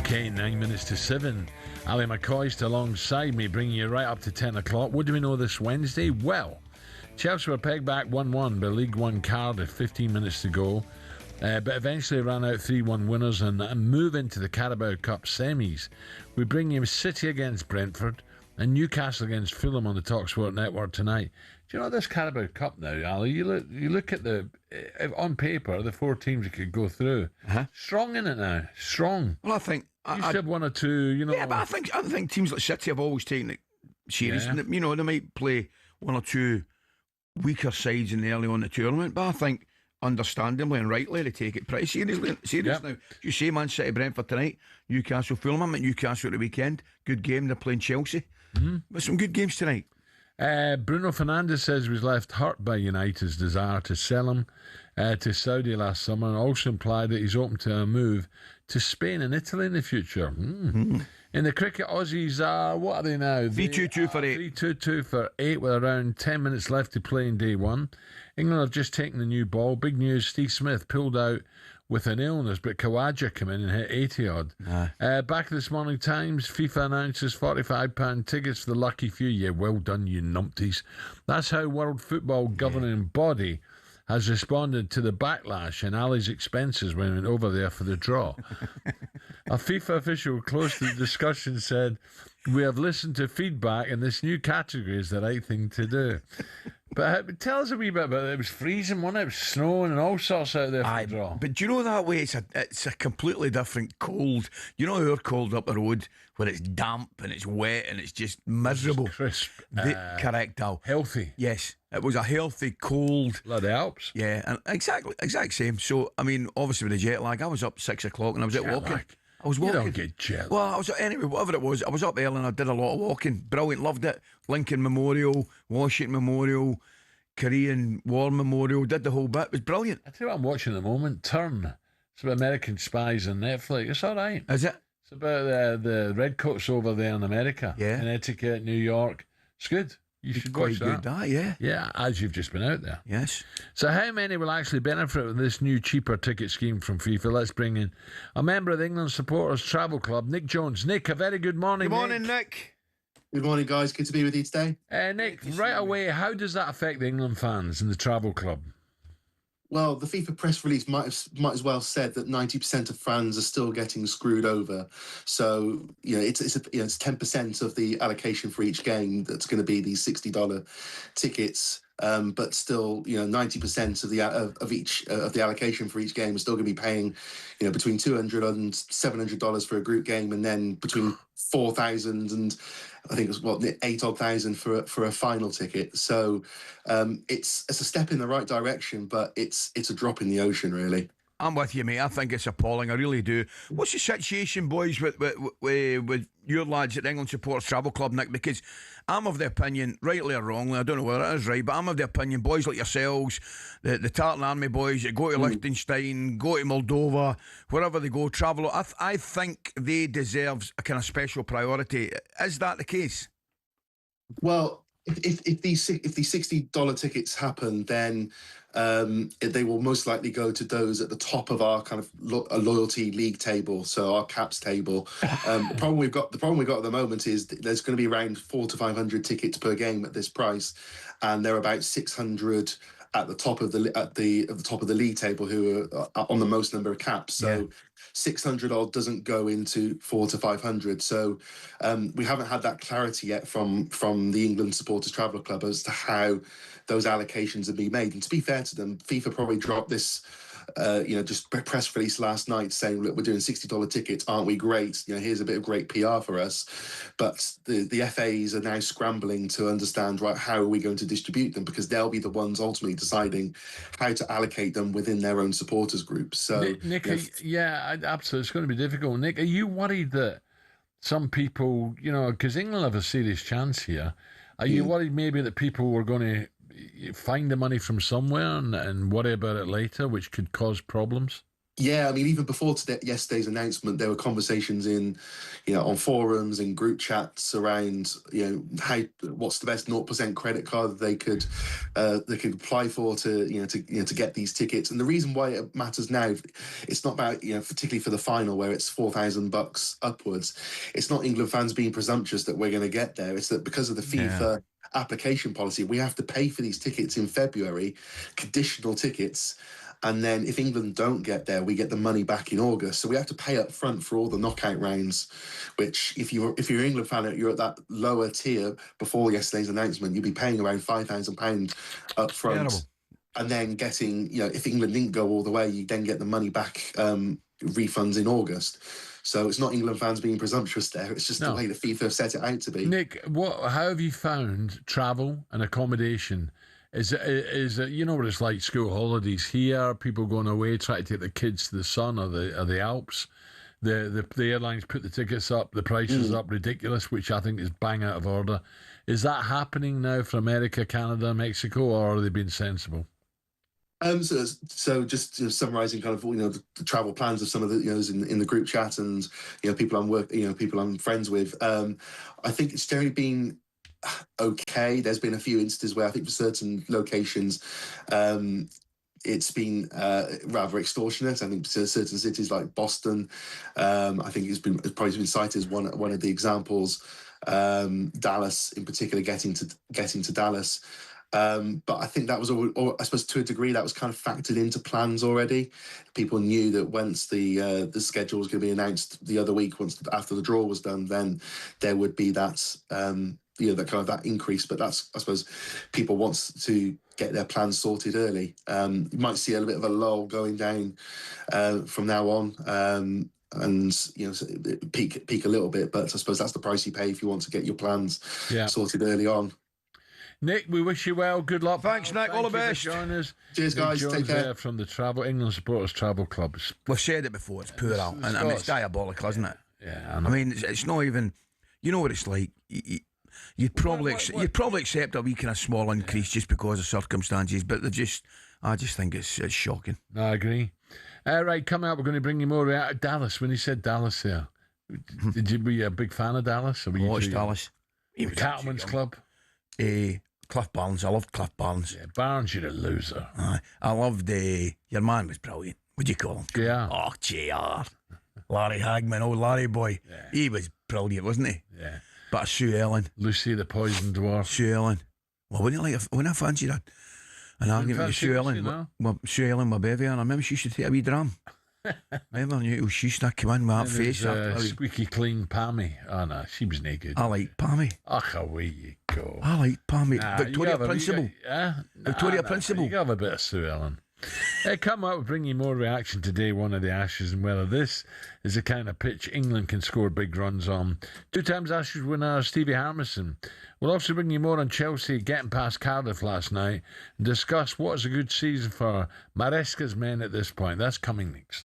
Okay, 9 minutes to 7. Ally McCoist alongside me, bringing you right up to 10 o'clock. What do we know this Wednesday? Well, Chelsea were pegged back 1-1 by League One Cardiff, 15 minutes to go. But eventually ran out 3-1 winners and move into the Carabao Cup semis. We bring you City against Brentford and Newcastle against Fulham on the talkSPORT network tonight. Do you know this Carabao Cup now, Ali? You look at the on paper, the four teams that could go through. Strong in it now. Strong. Well, I think you should have one or two. You know. Yeah, but I think teams like City have always taken it serious. Yeah. You know, they might play one or two weaker sides in the early on in the tournament, but I think understandably and rightly they take it pretty seriously. Yep. Now, you say Man City Brentford tonight, Newcastle Fulham. I'm at Newcastle at the weekend. Good game. They're playing Chelsea. But some good games tonight. Bruno Fernandes says he was left hurt by United's desire to sell him to Saudi last summer, and also implied that he's open to a move to Spain and Italy in the future. In the cricket, Aussies are, what are they now? 3-2-2 for 8. 3-2-2 for 8 with around 10 minutes left to play in day one. England have just taken the new ball. Big news, Steve Smith pulled out with an illness, but Kawaja came in and hit 80-odd. Back this morning Times, FIFA announces £45 tickets for the lucky few. Yeah, well done, you numpties. That's how World Football governing body has responded to the backlash and Ali's expenses when he went over there for the draw. A FIFA official close to the discussion said, "We have listened to feedback and this new category is the right thing to do." But tell us a wee bit about it. It was freezing, wasn't it? It was snowing and all sorts out there for the draw. But do you know that way it's a completely different cold. You know our cold up the road where it's damp and it's wet and it's just miserable. It's crisp. Correct, Al. Healthy. Yes. It was a healthy cold. Bloody Alps. Yeah, and exact same. So I mean, obviously with the jet lag, I was up 6 o'clock and I was out walking. I was walking. You don't get jet lag. Well, I was anyway. Whatever it was, I was up early and I did a lot of walking. Brilliant, loved it. Lincoln Memorial, Washington Memorial, Korean War Memorial. Did the whole bit. It was brilliant. I tell you what I'm watching at the moment. Turn. It's about American spies on Netflix. It's all right. Is it? It's about the redcoats over there in America. Yeah. Connecticut, New York. It's good. You should watch quite that. good, yeah. Yeah, as you've just been out there. Yes. So how many will actually benefit from this new cheaper ticket scheme from FIFA? Let's bring in a member of the England Supporters Travel Club, Nick Jones. Nick, a very good morning. Good morning, Nick. Good morning, guys. Good to be with you today. Nick, right away, how does that affect the England fans and the Travel Club? Well, the FIFA press release might as well said that 90% of fans are still getting screwed over. So it's 10% of the allocation for each game that's going to be these $60 tickets. But still, 90% of the allocation for each game is still going to be paying, between $200 and $700 for a group game, and then between 4,000 and I think it was 8,000 for a final ticket. So it's a step in the right direction, but it's a drop in the ocean, really. I'm with you, mate. I think it's appalling. I really do. What's the situation, boys, with your lads at the England Supporters Travel Club, Nick? Because I'm of the opinion, rightly or wrongly, I don't know whether it is right, but I'm of the opinion, boys like yourselves, the Tartan Army boys that go to Liechtenstein, go to Moldova, wherever they go, travel, I think they deserve a kind of special priority. Is that the case? Well, if these $60 tickets happen, then they will most likely go to those at the top of our kind of loyalty league table, so our caps table. The problem we've got at the moment is there's going to be around 400 to 500 tickets per game at this price, and there are about 600 at the top of the top of the league table who are on the most number of caps. So 600 odd doesn't go into 400 to 500. So we haven't had that clarity yet from the England Supporters Travel Club as to how those allocations have been made. And to be fair to them, FIFA probably dropped this just press release last night saying, look, we're doing $60 tickets, aren't we great? Here's a bit of great PR for us. But the FAs are now scrambling to understand, right, how are we going to distribute them? Because they'll be the ones ultimately deciding how to allocate them within their own supporters groups. So, Nick, absolutely, it's going to be difficult. Nick, are you worried that some people, because England have a serious chance here, are you worried maybe that people were going to find the money from somewhere and worry about it later, which could cause problems? Yeah, I mean, even before yesterday's announcement, there were conversations on forums and group chats around, what's the best 0% credit card they could apply for to get these tickets. And the reason why it matters now, it's not about, particularly for the final where it's $4,000 upwards. It's not England fans being presumptuous that we're going to get there. It's that because of the FIFA application policy, we have to pay for these tickets in February, conditional tickets. And then if England don't get there, we get the money back in August. So we have to pay up front for all the knockout rounds, which if you're an England fan, you're at that lower tier before yesterday's announcement, you'd be paying around £5,000 up front. Terrible. And then getting, if England didn't go all the way, you then get the money back, refunds in August. So it's not England fans being presumptuous there. It's just the way the FIFA set it out to be. Nick, how have you found travel and accommodation? Is it what it's like, school holidays here, people going away, trying to take the kids to the sun or the Alps. The airlines put the tickets up, the prices up ridiculous, which I think is bang out of order. Is that happening now for America, Canada, Mexico, or are they being sensible? So just summarising kind of the travel plans of some of the in the group chat and people I'm friends with. I think it's generally been okay. There's been a few instances where I think for certain locations, it's been rather extortionate. I think certain cities like Boston, I think it's probably been cited as one of the examples. Dallas, in particular, getting to Dallas. But I think that was, I suppose, to a degree, that was kind of factored into plans already. People knew that once the schedule was going to be announced the other week, after the draw was done, then there would be that that kind of that increase. But that's, I suppose, people want to get their plans sorted early. You might see a little bit of a lull going down from now on. And peak a little bit, but I suppose that's the price you pay if you want to get your plans sorted early on. Nick, we wish you well. Good luck. Thanks, Nick. All the best. Join us. Cheers, guys. Take care. From the England Supporters Travel Club. We've said it before. It's poor out, and it's diabolical, isn't it? Yeah. I mean, it's not even. You know what it's like. You'd probably accept a wee kind of small increase just because of circumstances, but I just think it's shocking. No, I agree. Right, coming up, we're going to bring you more out of Dallas. When he said Dallas there, were you a big fan of Dallas? I watched Dallas. Cattleman's Club. Cliff Barnes. I loved Cliff Barnes. Yeah, Barnes, you're a loser. I loved your man was brilliant. What'd you call him? JR. Oh, JR. Larry Hagman, old Larry boy. Yeah. He was brilliant, wasn't he? Yeah. But Sue Ellen. Lucy the Poison Dwarf. Sue Ellen. Well, wouldn't I fancy that? An argument with Sue Ellen. Well, Sue Ellen, my baby, and I remember she used to take a wee dram. Remember, she used to come in with that face. Squeaky clean Pammy. Oh, no, she was naked. I like Pammy. Away you go. I like Pammy. Victoria Principal. Victoria Principal. You have a bit of Sue Ellen. Come up, we'll bring you more reaction to day one of the Ashes and whether this is the kind of pitch England can score big runs on. 2 times Ashes winner Stevie Harmison. We'll also bring you more on Chelsea getting past Cardiff last night and discuss what is a good season for Maresca's men at this point. That's coming next.